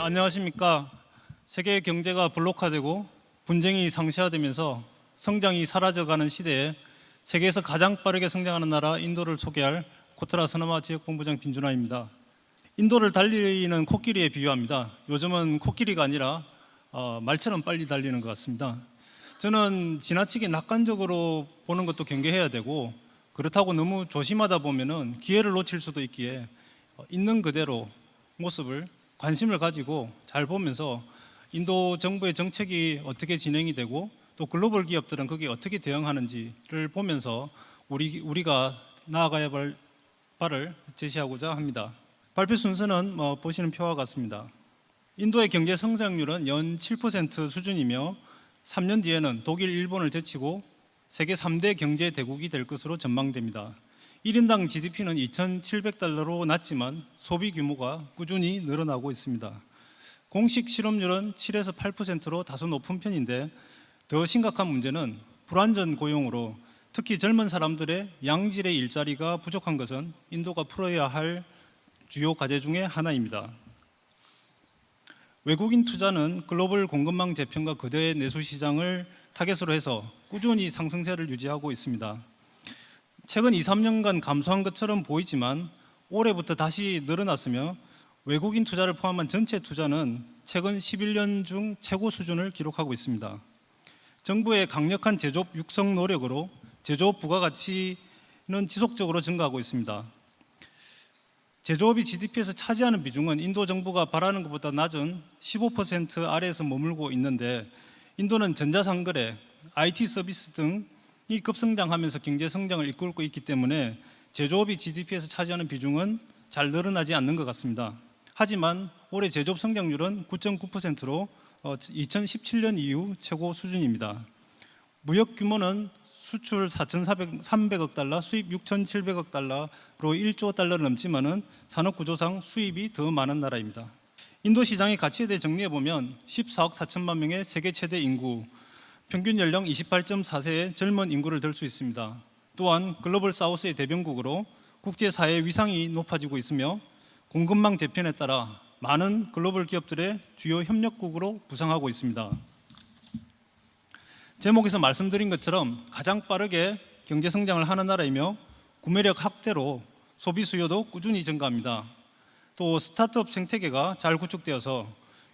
안녕하십니까. 세계 경제가 블록화되고 분쟁이 상시화되면서 성장이 사라져가는 시대에 세계에서 가장 빠르게 성장하는 나라 인도를 소개할 코트라 서너마 지역본부장 빈준화입니다. 인도를 달리는 코끼리에 비유합니다. 요즘은 코끼리가 아니라 말처럼 빨리 달리는 것 같습니다. 저는 지나치게 낙관적으로 보는 것도 경계해야 되고, 그렇다고 너무 조심하다 보면은 기회를 놓칠 수도 있기에 있는 그대로 모습을 관심을 가지고 잘 보면서 인도 정부의 정책이 어떻게 진행이 되고 또 글로벌 기업들은 거기에 어떻게 대응하는지를 보면서 우리가 나아가야 할 바를 제시하고자 합니다. 발표 순서는 보시는 표와 같습니다. 인도의 경제 성장률은 연 7% 수준이며 3년 뒤에는 독일, 일본을 제치고 세계 3대 경제 대국이 될 것으로 전망됩니다. 1인당 GDP는 2,700달러로 낮지만 소비 규모가 꾸준히 늘어나고 있습니다. 공식 실업률은 7에서 8%로 다소 높은 편인데, 더 심각한 문제는 불안전 고용으로 특히 젊은 사람들의 양질의 일자리가 부족한 것은 인도가 풀어야 할 주요 과제 중에 하나입니다. 외국인 투자는 글로벌 공급망 재편과 거대 내수 시장을 타겟으로 해서 꾸준히 상승세를 유지하고 있습니다. 최근 2, 3년간 감소한 것처럼 보이지만 올해부터 다시 늘어났으며 외국인 투자를 포함한 전체 투자는 최근 11년 중 최고 수준을 기록하고 있습니다. 정부의 강력한 제조업 육성 노력으로 제조업 부가가치는 지속적으로 증가하고 있습니다. 제조업이 GDP에서 차지하는 비중은 인도 정부가 바라는 것보다 낮은 15% 아래에서 머물고 있는데, 인도는 전자상거래, IT 서비스 등이 급성장하면서 경제 성장을 이끌고 있기 때문에 제조업이 GDP에서 차지하는 비중은 잘 늘어나지 않는 것 같습니다. 하지만 올해 제조업 성장률은 9.9%로 2017년 이후 최고 수준입니다. 무역 규모는 수출 4,300억 달러, 수입 6,700억 달러로 1조 달러를 넘지만은 산업 구조상 수입이 더 많은 나라입니다. 인도 시장의 가치에 대해 정리해보면 14억 4천만 명의 세계 최대 인구, 평균 연령 28.4세의 젊은 인구를 들 수 있습니다. 또한 글로벌 사우스의 대변국으로 국제사회의 위상이 높아지고 있으며 공급망 재편에 따라 많은 글로벌 기업들의 주요 협력국으로 부상하고 있습니다. 제목에서 말씀드린 것처럼 가장 빠르게 경제 성장을 하는 나라이며 구매력 확대로 소비 수요도 꾸준히 증가합니다. 또 스타트업 생태계가 잘 구축되어서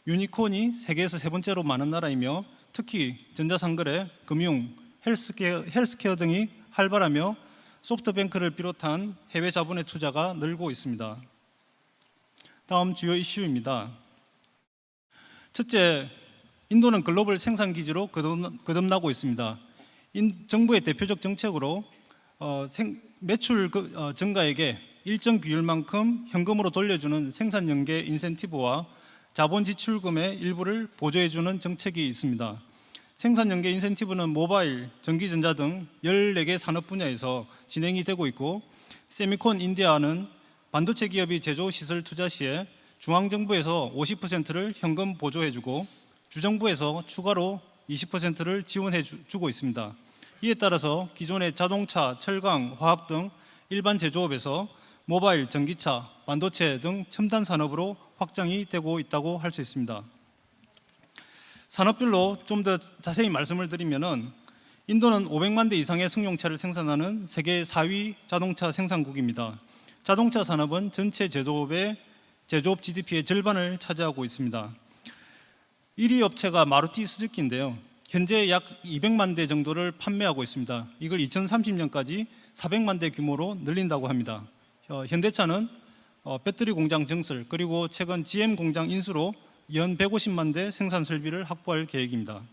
유니콘이 세계에서 세 번째로 많은 나라이며 특히 전자상거래, 금융, 헬스케어 등이 활발하며 소프트뱅크를 비롯한 해외 자본의 투자가 늘고 있습니다. 다음 주요 이슈입니다. 첫째, 인도는 글로벌 생산 기지로 거듭나고 있습니다. 정부의 대표적 정책으로 매출 증가액의 일정 비율만큼 현금으로 돌려주는 생산연계 인센티브와 자본 지출금의 일부를 보조해주는 정책이 있습니다. 생산연계 인센티브는 모바일, 전기전자 등 14개 산업 분야에서 진행이 되고 있고, 세미콘 인디아는 반도체 기업이 제조시설 투자 시에 중앙정부에서 50%를 현금 보조해주고 주정부에서 추가로 20%를 지원해주고 있습니다. 이에 따라서 기존의 자동차, 철강, 화학 등 일반 제조업에서 모바일, 전기차, 반도체 등 첨단 산업으로 확장이 되고 있다고 할 수 있습니다. 산업별로 좀 더 자세히 말씀을 드리면은 인도는 500만 대 이상의 승용차를 생산하는 세계 4위 자동차 생산국입니다. 자동차 산업은 전체 제조업 GDP의 절반을 차지하고 있습니다. 1위 업체가 마루티 스즈키인데요. 현재 약 200만 대 정도를 판매하고 있습니다. 이걸 2030년까지 400만 대 규모로 늘린다고 합니다. 현대차는 배터리 공장 증설, 그리고 최근 GM 공장 인수로 연 150만 대 생산 설비를 확보할 계획입니다.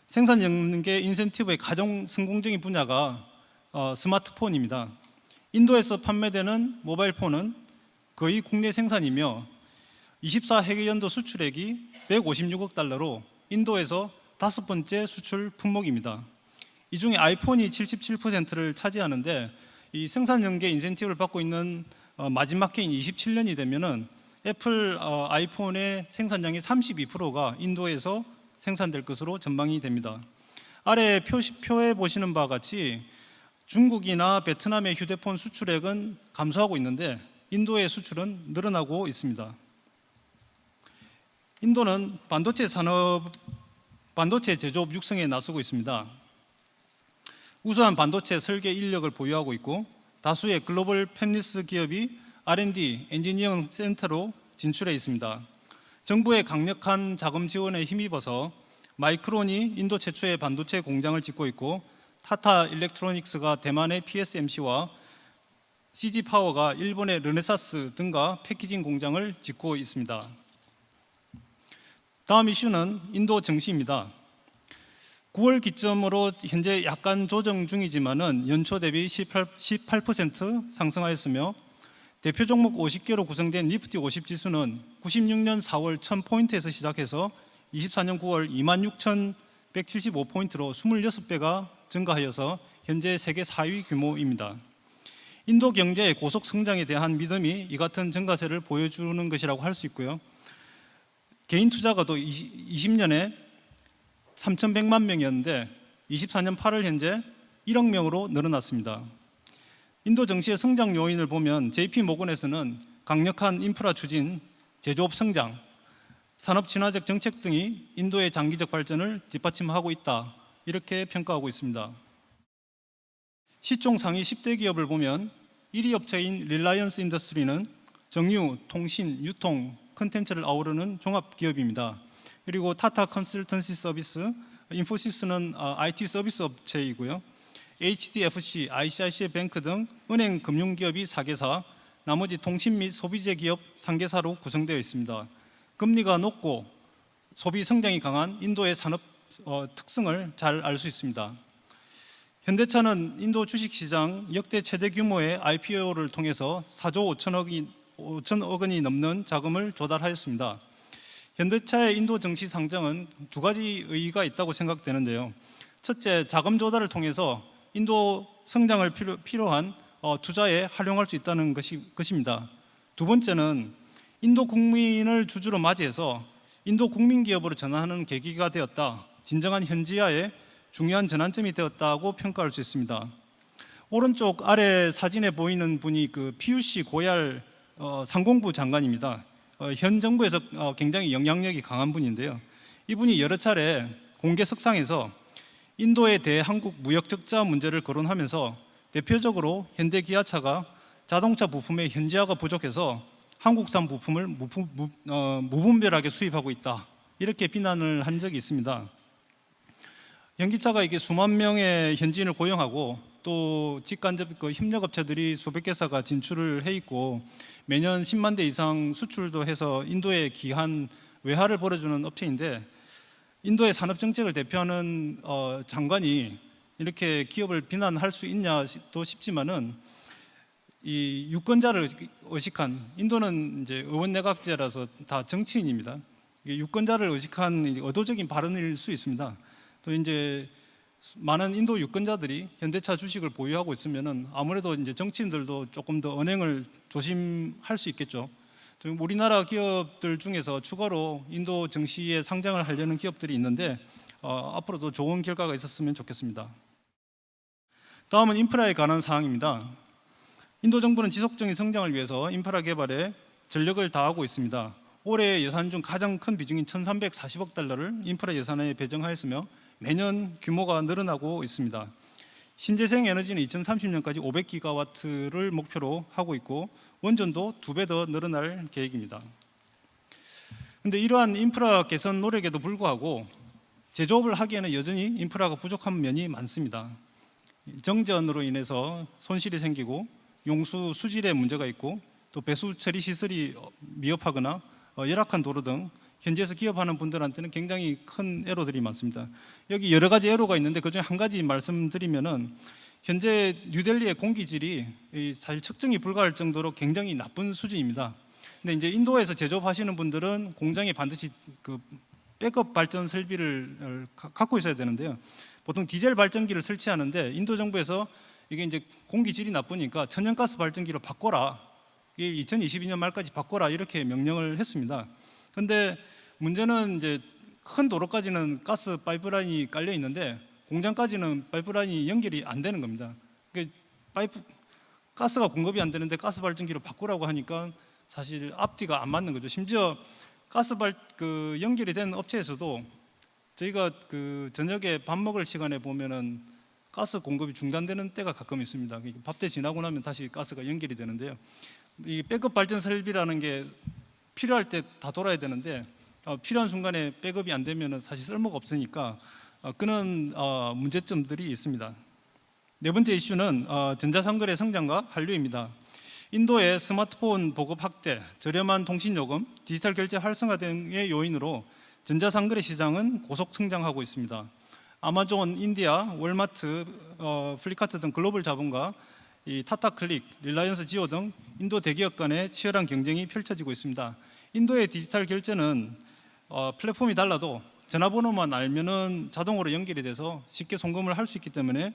생산 연계 인센티브의 가장 성공적인 분야가 스마트폰입니다. 인도에서 판매되는 모바일 폰은 거의 국내 생산이며 24회계연도 수출액이 156억 달러로 인도에서 5번째 수출 품목입니다. 이 중에 아이폰이 77%를 차지하는데, 이 생산 연계 인센티브를 받고 있는 마지막 해인 27년이 되면은 애플 아이폰의 생산량의 32%가 인도에서 생산될 것으로 전망이 됩니다. 아래 표에 보시는 바와 같이 중국이나 베트남의 휴대폰 수출액은 감소하고 있는데 인도의 수출은 늘어나고 있습니다. 인도는 반도체 제조업 육성에 나서고 있습니다. 우수한 반도체 설계 인력을 보유하고 있고 다수의 글로벌 팹리스 기업이 R&D, 엔지니어링 센터로 진출해 있습니다. 정부의 강력한 자금 지원에 힘입어서 마이크론이 인도 최초의 반도체 공장을 짓고 있고 타타 일렉트로닉스가 대만의 PSMC와 CG 파워가 일본의 르네사스 등과 패키징 공장을 짓고 있습니다. 다음 이슈는 인도 증시입니다. 9월 기점으로 현재 약간 조정 중이지만은 연초 대비 18% 상승하였으며 대표 종목 50개로 구성된 니프티 50 지수는 96년 4월 1000포인트에서 시작해서 24년 9월 26,175포인트로 26배가 증가하여서 현재 세계 4위 규모입니다. 인도 경제의 고속 성장에 대한 믿음이 이 같은 증가세를 보여주는 것이라고 할 수 있고요. 개인 투자가도 20년에 3,100만 명이었는데 24년 8월 현재 1억 명으로 늘어났습니다. 인도 증시의 성장 요인을 보면 JP모건에서는 강력한 인프라 추진, 제조업 성장, 산업 친화적 정책 등이 인도의 장기적 발전을 뒷받침하고 있다, 이렇게 평가하고 있습니다. 시총 상위 10대 기업을 보면 1위 업체인 릴라이언스 인더스트리는 정유, 통신, 유통, 컨텐츠를 아우르는 종합기업입니다. 그리고 타타 컨설턴시 서비스, 인포시스는 IT 서비스 업체이고요. HDFC, ICICI 뱅크 등 은행 금융기업이 4개사, 나머지 통신 및 소비재 기업 3개사로 구성되어 있습니다. 금리가 높고 소비 성장이 강한 인도의 산업 특성을 잘 알 수 있습니다. 현대차는 인도 주식시장 역대 최대 규모의 IPO를 통해서 4조 5천억 원이 넘는 자금을 조달하였습니다. 현대차의 인도 증시 상장은 두 가지 의의가 있다고 생각되는데요. 첫째, 자금 조달을 통해서 인도 성장을 필요한 투자에 활용할 수 있다는 것입니다. 두 번째는 인도 국민을 주주로 맞이해서 인도 국민 기업으로 전환하는 계기가 되었다, 진정한 현지화의 중요한 전환점이 되었다고 평가할 수 있습니다. 오른쪽 아래 사진에 보이는 분이 그 PUC 고얄 상공부 장관입니다. 현 정부에서 굉장히 영향력이 강한 분인데요. 이분이 여러 차례 공개석상에서 인도에 대해 한국 무역 적자 문제를 거론하면서 대표적으로 현대기아차가 자동차 부품의 현지화가 부족해서 한국산 부품을 무분별하게 수입하고 있다, 이렇게 비난을 한 적이 있습니다. 현기차가 이게 수만 명의 현지인을 고용하고 또 직간접 협력업체들이 수백 개사가 진출을 해 있고 매년 10만 대 이상 수출도 해서 인도에 귀한 외화를 벌어주는 업체인데, 인도의 산업 정책을 대표하는 장관이 이렇게 기업을 비난할 수 있냐도 싶지만은, 이 유권자를 의식한, 인도는 이제 의원내각제라서 다 정치인입니다. 유권자를 의식한 의도적인 발언일 수 있습니다. 또 이제 많은 인도 유권자들이 현대차 주식을 보유하고 있으면은 아무래도 이제 정치인들도 조금 더 언행을 조심할 수 있겠죠. 우리나라 기업들 중에서 추가로 인도 증시에 상장을 하려는 기업들이 있는데 앞으로도 좋은 결과가 있었으면 좋겠습니다. 다음은 인프라에 관한 사항입니다. 인도 정부는 지속적인 성장을 위해서 인프라 개발에 전력을 다하고 있습니다. 올해 예산 중 가장 큰 비중인 1,340억 달러를 인프라 예산에 배정하였으며 매년 규모가 늘어나고 있습니다. 신재생 에너지는 2030년까지 500기가와트를 목표로 하고 있고 원전도 2배 더 늘어날 계획입니다. 그런데 이러한 인프라 개선 노력에도 불구하고 제조업을 하기에는 여전히 인프라가 부족한 면이 많습니다. 정전으로 인해서 손실이 생기고 용수 수질에 문제가 있고 또 배수 처리 시설이 미흡하거나 열악한 도로 등 현지에서 기업하는 분들한테는 굉장히 큰 애로들이 많습니다. 여기 여러 가지 애로가 있는데 그중에 한 가지 말씀드리면은 현재 뉴델리의 공기질이 사실 측정이 불가할 정도로 굉장히 나쁜 수준입니다. 근데 이제 인도에서 제조업하시는 분들은 공장에 반드시 그 백업 발전 설비를 갖고 있어야 되는데요. 보통 디젤 발전기를 설치하는데 인도 정부에서 이게 이제 공기질이 나쁘니까 천연가스 발전기로 바꿔라, 2022년 말까지 바꿔라, 이렇게 명령을 했습니다. 그런데 문제는 이제 큰 도로까지는 가스 파이프라인이 깔려 있는데 공장까지는 파이프라인이 연결이 안 되는 겁니다. 가스가 공급이 안 되는데 가스 발전기로 바꾸라고 하니까 사실 앞뒤가 안 맞는 거죠. 심지어 연결이 된 업체에서도 저희가 저녁에 밥 먹을 시간에 보면은 가스 공급이 중단되는 때가 가끔 있습니다. 밥 때 지나고 나면 다시 가스가 연결이 되는데요. 이 백업 발전 설비라는 게 필요할 때 다 돌아야 되는데 필요한 순간에 백업이 안 되면은 사실 쓸모가 없으니까 그런 문제점들이 있습니다. 네 번째 이슈는 전자상거래 성장과 한류입니다. 인도의 스마트폰 보급 확대, 저렴한 통신요금, 디지털 결제 활성화 등의 요인으로 전자상거래 시장은 고속 성장하고 있습니다. 아마존, 인디아, 월마트, 플리카트 등 글로벌 자본과 이 타타클릭, 릴라이언스 지오 등 인도 대기업 간의 치열한 경쟁이 펼쳐지고 있습니다. 인도의 디지털 결제는 플랫폼이 달라도 전화번호만 알면은 자동으로 연결이 돼서 쉽게 송금을 할 수 있기 때문에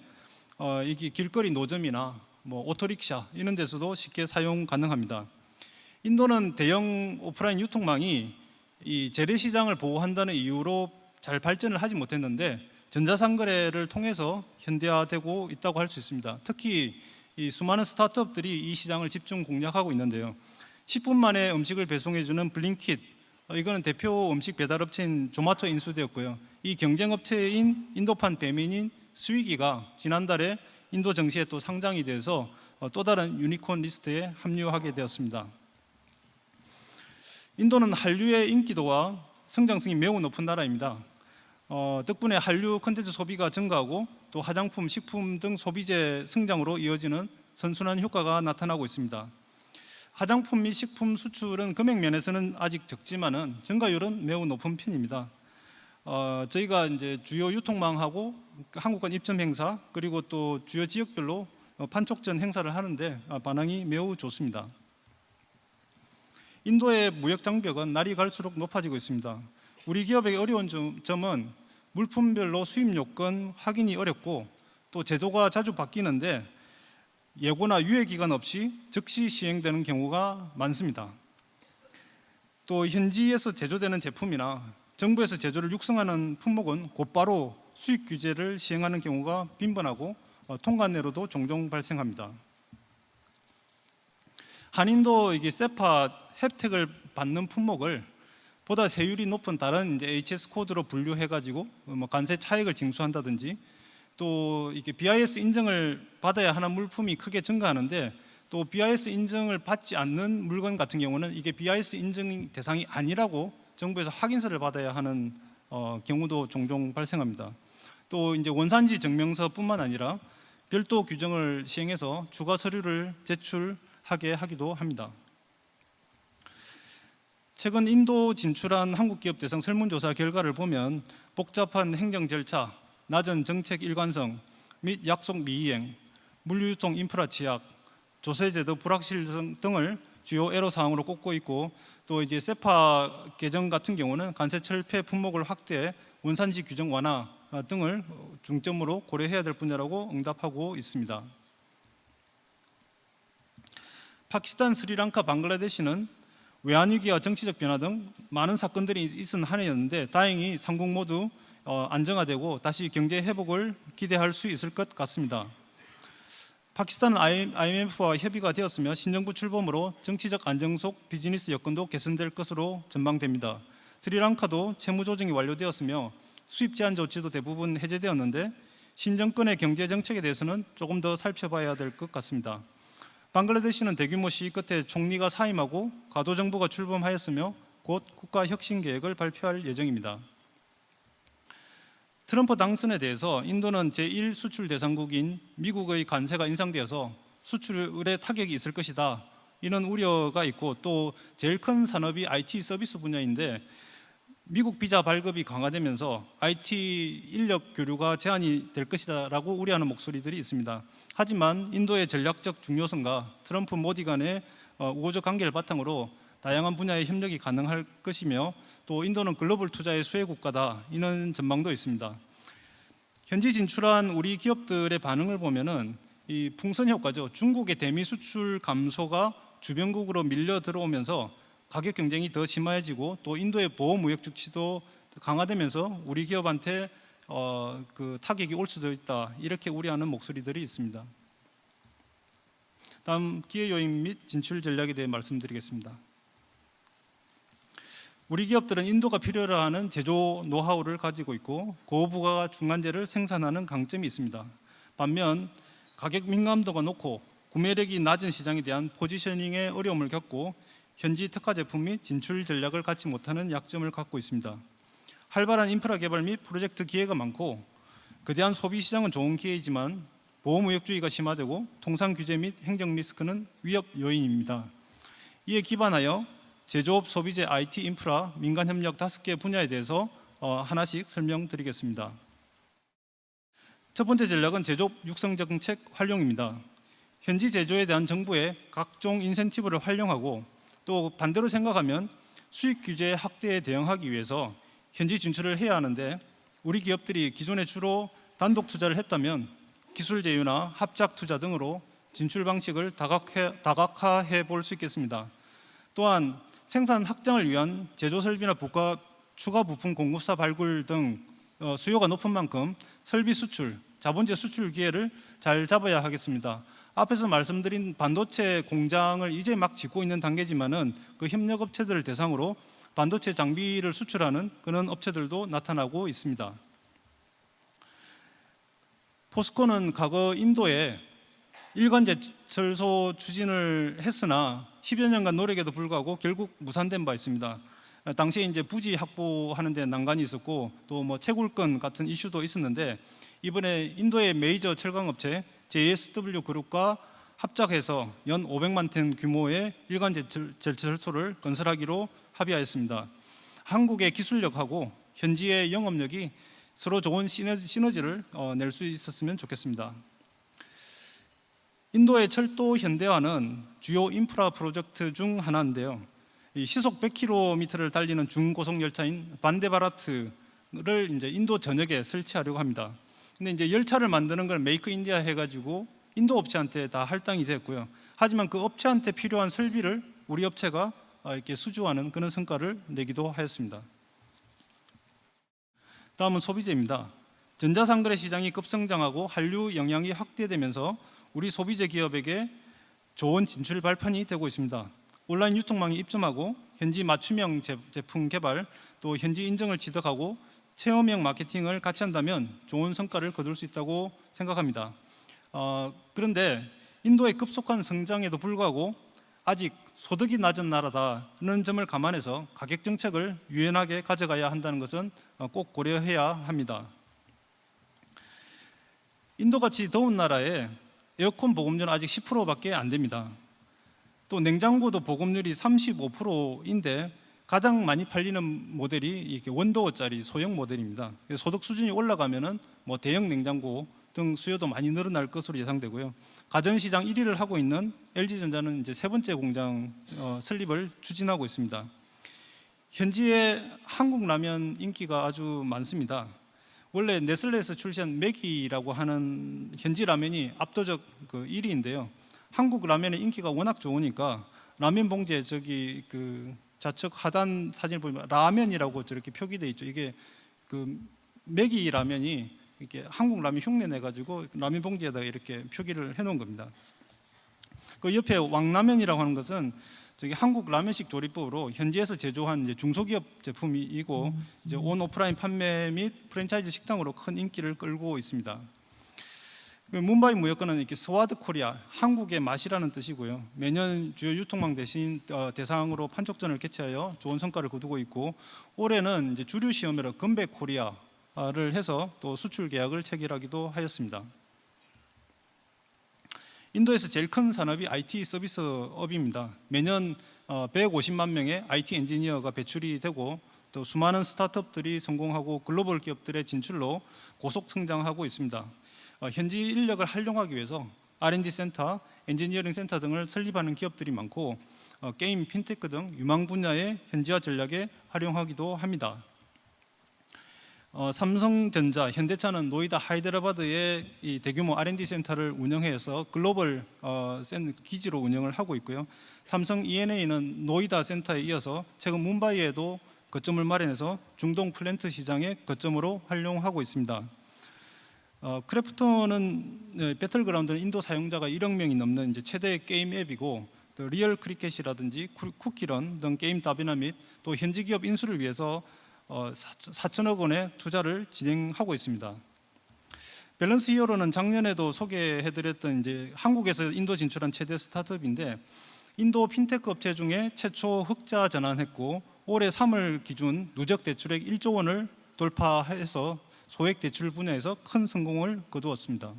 이게 길거리 노점이나 오토릭샤 이런 데서도 쉽게 사용 가능합니다. 인도는 대형 오프라인 유통망이 이 재래시장을 보호한다는 이유로 잘 발전을 하지 못했는데 전자상거래를 통해서 현대화되고 있다고 할 수 있습니다. 특히 이 수많은 스타트업들이 이 시장을 집중 공략하고 있는데요. 10분 만에 음식을 배송해주는 블링킷, 이거는 대표 음식 배달업체인 조마토에 인수되었고요. 이 경쟁업체인 인도판 배민인 스위기가 지난달에 인도 증시에 또 상장이 돼서 또 다른 유니콘 리스트에 합류하게 되었습니다. 인도는 한류의 인기도와 성장성이 매우 높은 나라입니다. 덕분에 한류 콘텐츠 소비가 증가하고 또 화장품, 식품 등 소비재 성장으로 이어지는 선순환 효과가 나타나고 있습니다. 화장품 및 식품 수출은 금액 면에서는 아직 적지만은 증가율은 매우 높은 편입니다. 저희가 이제 주요 유통망하고 한국관 입점 행사 그리고 또 주요 지역별로 판촉전 행사를 하는데 반응이 매우 좋습니다. 인도의 무역 장벽은 날이 갈수록 높아지고 있습니다. 우리 기업의 어려운 점은 물품별로 수입 요건 확인이 어렵고 또 제도가 자주 바뀌는데 예고나 유예 기간 없이 즉시 시행되는 경우가 많습니다. 또 현지에서 제조되는 제품이나 정부에서 제조를 육성하는 품목은 곧바로 수입 규제를 시행하는 경우가 빈번하고 통관내로도 종종 발생합니다. 한인도 이게 세파 혜택을 받는 품목을 보다 세율이 높은 다른 이제 HS 코드로 분류해가지고 관세 차익을 징수한다든지 또 이게 BIS 인증을 받아야 하는 물품이 크게 증가하는데 또 BIS 인증을 받지 않는 물건 같은 경우는 이게 BIS 인증 대상이 아니라고 정부에서 확인서를 받아야 하는 경우도 종종 발생합니다. 또 이제 원산지 증명서뿐만 아니라 별도 규정을 시행해서 추가 서류를 제출하게 하기도 합니다. 최근 인도 진출한 한국 기업 대상 설문조사 결과를 보면 복잡한 행정 절차, 낮은 정책 일관성 및 약속 미이행, 물류유통 인프라 취약, 조세제도 불확실성 등을 주요 애로사항으로 꼽고 있고 또 이제 세파 개정 같은 경우는 관세 철폐 품목을 확대, 원산지 규정 완화 등을 중점으로 고려해야 될 분야라고 응답하고 있습니다. 파키스탄, 스리랑카, 방글라데시는 외환위기와 정치적 변화 등 많은 사건들이 있은 한 해였는데 다행히 삼국 모두 안정화되고 다시 경제 회복을 기대할 수 있을 것 같습니다. 파키스탄은 IMF와 협의가 되었으며 신정부 출범으로 정치적 안정 속 비즈니스 여건도 개선될 것으로 전망됩니다. 스리랑카도 채무 조정이 완료되었으며 수입 제한 조치도 대부분 해제되었는데 신정권의 경제 정책에 대해서는 조금 더 살펴봐야 될 것 같습니다. 방글라데시는 대규모 시위 끝에 총리가 사임하고 가도정부가 출범하였으며 곧 국가 혁신 계획을 발표할 예정입니다. 트럼프 당선에 대해서 인도는 제1 수출 대상국인 미국의 관세가 인상되어서 수출에 타격이 있을 것이다. 이런 우려가 있고 또 제일 큰 산업이 IT 서비스 분야인데 미국 비자 발급이 강화되면서 IT 인력 교류가 제한이 될 것이다라고 우려하는 목소리들이 있습니다. 하지만 인도의 전략적 중요성과 트럼프 모디 간의 우호적 관계를 바탕으로 다양한 분야의 협력이 가능할 것이며 또 인도는 글로벌 투자의 수혜 국가다 이런 전망도 있습니다. 현지 진출한 우리 기업들의 반응을 보면은 이 풍선 효과죠. 중국의 대미 수출 감소가 주변국으로 밀려 들어오면서 가격 경쟁이 더 심해지고 또 인도의 보호 무역 주치도 강화되면서 우리 기업한테 타격이 올 수도 있다 이렇게 우려하는 목소리들이 있습니다. 다음 기회 요인 및 진출 전략에 대해 말씀드리겠습니다. 우리 기업들은 인도가 필요로 하는 제조 노하우를 가지고 있고 고부가 중간재를 생산하는 강점이 있습니다. 반면 가격 민감도가 높고 구매력이 낮은 시장에 대한 포지셔닝의 어려움을 겪고 현지 특화 제품 및 진출 전략을 갖지 못하는 약점을 갖고 있습니다. 활발한 인프라 개발 및 프로젝트 기회가 많고 거대한 소비 시장은 좋은 기회이지만 보호무역주의가 심화되고 통상 규제 및 행정 리스크는 위협 요인입니다. 이에 기반하여 제조업, 소비재, IT, 인프라, 민간협력 5개 분야에 대해서 하나씩 설명드리겠습니다. 첫 번째 전략은 제조업 육성 정책 활용입니다. 현지 제조에 대한 정부의 각종 인센티브를 활용하고 또 반대로 생각하면 수익 규제 확대에 대응하기 위해서 현지 진출을 해야 하는데 우리 기업들이 기존에 주로 단독 투자를 했다면 기술 제휴나 합작 투자 등으로 진출 방식을 다각화해 볼 수 있겠습니다. 또한 생산 확장을 위한 제조 설비나 추가 부품 공급사 발굴 등 수요가 높은 만큼 설비 수출, 자본재 수출 기회를 잘 잡아야 하겠습니다. 앞에서 말씀드린 반도체 공장을 이제 막 짓고 있는 단계지만은 그 협력업체들을 대상으로 반도체 장비를 수출하는 그런 업체들도 나타나고 있습니다. 포스코는 과거 인도에 일관제 철소 추진을 했으나 10여 년간 노력에도 불구하고 결국 무산된 바 있습니다. 당시에 이제 부지 확보하는 데 난관이 있었고 또 뭐 채굴권 같은 이슈도 있었는데 이번에 인도의 메이저 철강업체 JSW 그룹과 합작해서 연 500만 톤 규모의 일관제 철소를 건설하기로 합의하였습니다. 한국의 기술력하고 현지의 영업력이 서로 좋은 시너지를 낼 수 있었으면 좋겠습니다. 인도의 철도 현대화는 주요 인프라 프로젝트 중 하나인데요. 이 시속 100km를 달리는 중고속 열차인 반데바라트를 이제 인도 전역에 설치하려고 합니다. 근데 이제 열차를 만드는 걸 메이크 인디아 해가지고 인도 업체한테 다 할당이 됐고요. 하지만 그 업체한테 필요한 설비를 우리 업체가 이렇게 수주하는 그런 성과를 내기도 하였습니다. 다음은 소비재입니다. 전자상거래 시장이 급성장하고 한류 영향이 확대되면서 우리 소비재 기업에게 좋은 진출 발판이 되고 있습니다. 온라인 유통망이 입점하고 현지 맞춤형 제품 개발, 또 현지 인증을 취득하고 체험형 마케팅을 같이 한다면 좋은 성과를 거둘 수 있다고 생각합니다. 그런데 인도의 급속한 성장에도 불구하고 아직 소득이 낮은 나라다는 점을 감안해서 가격 정책을 유연하게 가져가야 한다는 것은 꼭 고려해야 합니다. 인도같이 더운 나라에 에어컨 보급률은 아직 10%밖에 안 됩니다. 또 냉장고도 보급률이 35%인데 가장 많이 팔리는 모델이 이렇게 원도어짜리 소형 모델입니다. 소득 수준이 올라가면은 뭐 대형 냉장고 등 수요도 많이 늘어날 것으로 예상되고요. 가전시장 1위를 하고 있는 LG전자는 이제 세 번째 공장 설립을 추진하고 있습니다. 현지에 한국 라면 인기가 아주 많습니다. 원래 네슬레에서 출시한 매기라고 하는 현지 라면이 압도적 1위인데요. 한국 라면의 인기가 워낙 좋으니까 라면 봉지에 저기 좌측 하단 사진을 보면 라면이라고 저렇게 표기되어 있죠. 이게 매기 라면이 이렇게 한국 라면 흉내 내 가지고 라면 봉지에다가 이렇게 표기를 해놓은 겁니다. 그 옆에 왕라면이라고 하는 것은 저기 한국 라면식 조리법으로 현지에서 제조한 이제 중소기업 제품이고 이제 온 오프라인 판매 및 프랜차이즈 식당으로 큰 인기를 끌고 있습니다. 문바이 무역권은 이렇게 스와드 코리아, 한국의 맛이라는 뜻이고요. 매년 주요 유통망 대상으로 판촉전을 개최하여 좋은 성과를 거두고 있고 올해는 이제 주류 시험회로 건백 코리아를 해서 또 수출 계약을 체결하기도 하였습니다. 인도에서 제일 큰 산업이 IT 서비스업입니다. 매년 150만 명의 IT 엔지니어가 배출이 되고 또 수많은 스타트업들이 성공하고 글로벌 기업들의 진출로 고속 성장하고 있습니다. 현지 인력을 활용하기 위해서 R&D 센터, 엔지니어링 센터 등을 설립하는 기업들이 많고 게임, 핀테크 등 유망 분야의 현지화 전략에 활용하기도 합니다. 삼성전자, 현대차는 노이다 하이드라바드에 이 대규모 R&D 센터를 운영해서 글로벌 기지로 운영을 하고 있고요. 삼성 E&A는 노이다 센터에 이어서 최근 뭄바이에도 거점을 마련해서 중동 플랜트 시장의 거점으로 활용하고 있습니다. 크래프톤은 배틀그라운드는 인도 사용자가 1억 명이 넘는 이제 최대 게임 앱이고, 또 리얼 크리켓이라든지 쿠키런 등 게임 다비나 및 또 현지 기업 인수를 위해서 4천억 원의 투자를 진행하고 있습니다. 밸런스 히어로는 작년에도 소개해드렸던 이제 한국에서 인도 진출한 최대 스타트업인데, 인도 핀테크 업체 중에 최초 흑자 전환했고 올해 3월 기준 누적 대출액 1조 원을 돌파해서 소액 대출 분야에서 큰 성공을 거두었습니다.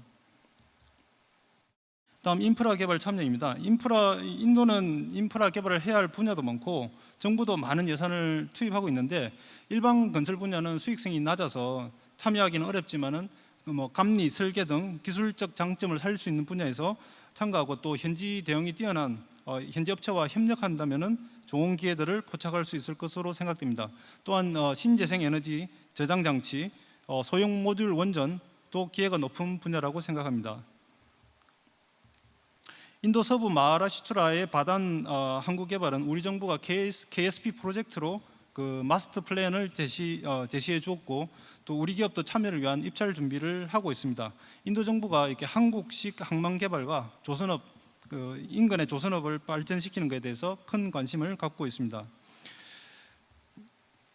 다음 인프라 개발 참여입니다. 인도는 인프라 개발을 해야 할 분야도 많고 정부도 많은 예산을 투입하고 있는데, 일반 건설 분야는 수익성이 낮아서 참여하기는 어렵지만은 감리, 설계 등 기술적 장점을 살릴 수 있는 분야에서 참가하고 또 현지 대응이 뛰어난 현지 업체와 협력한다면은 좋은 기회들을 포착할 수 있을 것으로 생각됩니다. 또한 신재생 에너지 저장 장치, 소형 모듈 원전도 기회가 높은 분야라고 생각합니다. 인도 서부 마하라슈트라의 바단 항구 개발은 우리 정부가 KSP 프로젝트로 그 마스터 플랜을 제시해 주었고, 또 우리 기업도 참여를 위한 입찰 준비를 하고 있습니다. 인도 정부가 이렇게 한국식 항만 개발과 조선업, 인근의 조선업을 발전시키는 것에 대해서 큰 관심을 갖고 있습니다.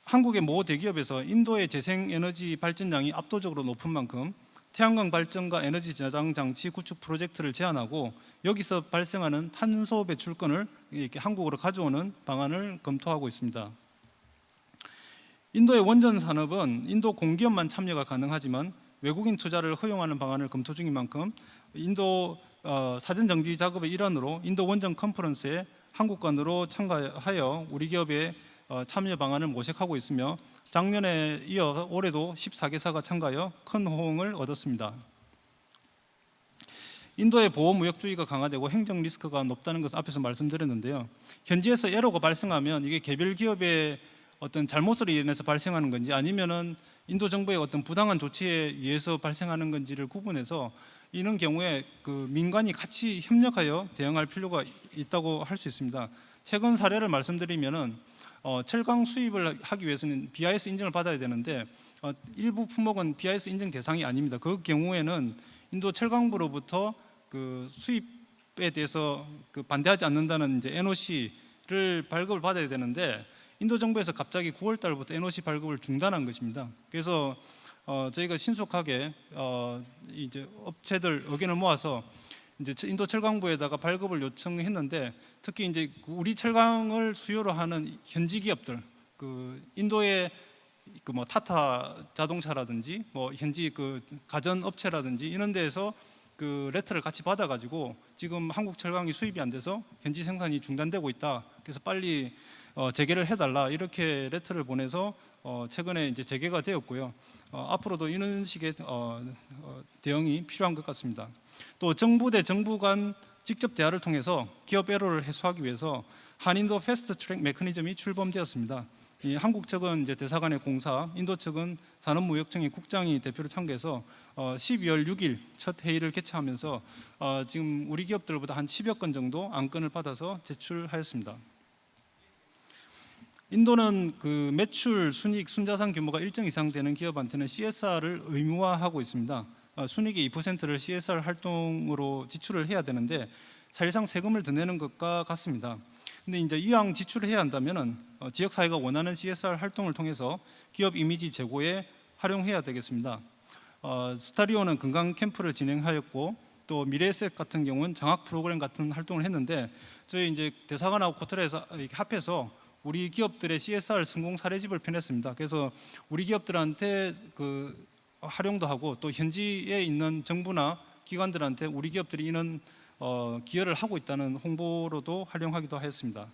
한국의 모 대기업에서 인도의 재생에너지 발전량이 압도적으로 높은 만큼 태양광 발전과 에너지 저장 장치 구축 프로젝트를 제안하고, 여기서 발생하는 탄소 배출권을 이렇게 한국으로 가져오는 방안을 검토하고 있습니다. 인도의 원전 산업은 인도 공기업만 참여가 가능하지만 외국인 투자를 허용하는 방안을 검토 중인 만큼 인도 사전 정지 작업의 일환으로 인도 원전 컨퍼런스에 한국관으로 참가하여 우리 기업의 참여 방안을 모색하고 있으며, 작년에 이어 올해도 14개사가 참가하여 큰 호응을 얻었습니다. 인도의 보호무역주의가 강화되고 행정 리스크가 높다는 것은 앞에서 말씀드렸는데요. 현지에서 에러가 발생하면 이게 개별 기업의 어떤 잘못으로 인해서 발생하는 건지 아니면은 인도 정부의 어떤 부당한 조치에 의해서 발생하는 건지를 구분해서 이런 경우에 그 민간이 같이 협력하여 대응할 필요가 있다고 할 수 있습니다. 최근 사례를 말씀드리면은 철강 수입을 하기 위해서는 BIS 인증을 받아야 되는데 일부 품목은 BIS 인증 대상이 아닙니다. 그 경우에는 인도 철강부로부터 그 수입에 대해서 그 반대하지 않는다는 이제 NOC를 발급을 받아야 되는데, 인도 정부에서 갑자기 9월 달부터 NOC 발급을 중단한 것입니다. 그래서 저희가 신속하게 이제 업체들 의견을 모아서 이제 인도 철강부에다가 발급을 요청했는데, 특히 이제 우리 철강을 수요로 하는 현지 기업들, 그 인도의 그 타타 자동차라든지 현지 그 가전 업체라든지 이런 데에서 그 레터를 같이 받아가지고 지금 한국 철강이 수입이 안 돼서 현지 생산이 중단되고 있다. 그래서 빨리 재개를 해달라 이렇게 레터를 보내서 최근에 이제 재개가 되었고요. 앞으로도 이런 식의 대응이 필요한 것 같습니다. 또 정부 대 정부 간 직접 대화를 통해서 기업 에러를 해소하기 위해서 한인도 패스트 트랙 메커니즘이 출범되었습니다. 이 한국 측은 이제 대사관의 공사, 인도 측은 산업무역청의 국장이 대표로 참가해서 12월 6일 첫 회의를 개최하면서 지금 우리 기업들보다 한 10여 건 정도 안건을 받아서 제출하였습니다. 인도는 그 매출, 순이익, 순자산 규모가 일정 이상 되는 기업한테는 CSR을 의무화하고 있습니다. 순이익의 2%를 CSR 활동으로 지출을 해야 되는데 사실상 세금을 더 내는 것과 같습니다. 근데 이제 이왕 지출을 해야 한다면은 지역사회가 원하는 CSR 활동을 통해서 기업 이미지 제고에 활용해야 되겠습니다. 스타리오는 건강 캠프를 진행하였고, 또 미래에셋 같은 경우는 장학 프로그램 같은 활동을 했는데, 저희 이제 대사관하고 코트라에서 이렇게 합해서 우리 기업들의 CSR 성공 사례집을 펴냈습니다. 그래서 우리 기업들한테 그 활용도 하고, 또 현지에 있는 정부나 기관들한테 우리 기업들이 이런 기여를 하고 있다는 홍보로도 활용하기도 하였습니다.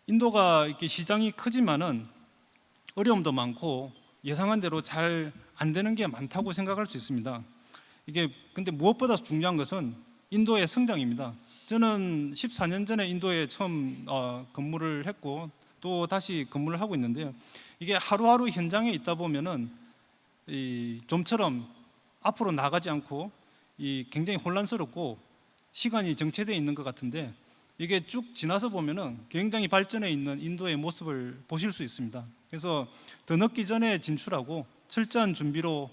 인도가 이렇게 시장이 크지만은 어려움도 많고 예상한 대로 잘 안 되는 게 많다고 생각할 수 있습니다. 이게 근데 무엇보다 중요한 것은 인도의 성장입니다. 저는 14년 전에 인도에 처음 근무를 했고 또 다시 근무를 하고 있는데요. 이게 하루하루 현장에 있다 보면은 좀처럼 앞으로 나가지 않고 굉장히 혼란스럽고 시간이 정체되어 있는 것 같은데, 이게 쭉 지나서 보면은 굉장히 발전해 있는 인도의 모습을 보실 수 있습니다. 그래서 더 늦기 전에 진출하고 철저한 준비로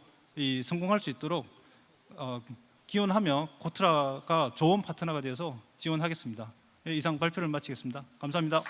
성공할 수 있도록 기원하며 코트라가 좋은 파트너가 되어서 지원하겠습니다. 예, 이상 발표를 마치겠습니다. 감사합니다.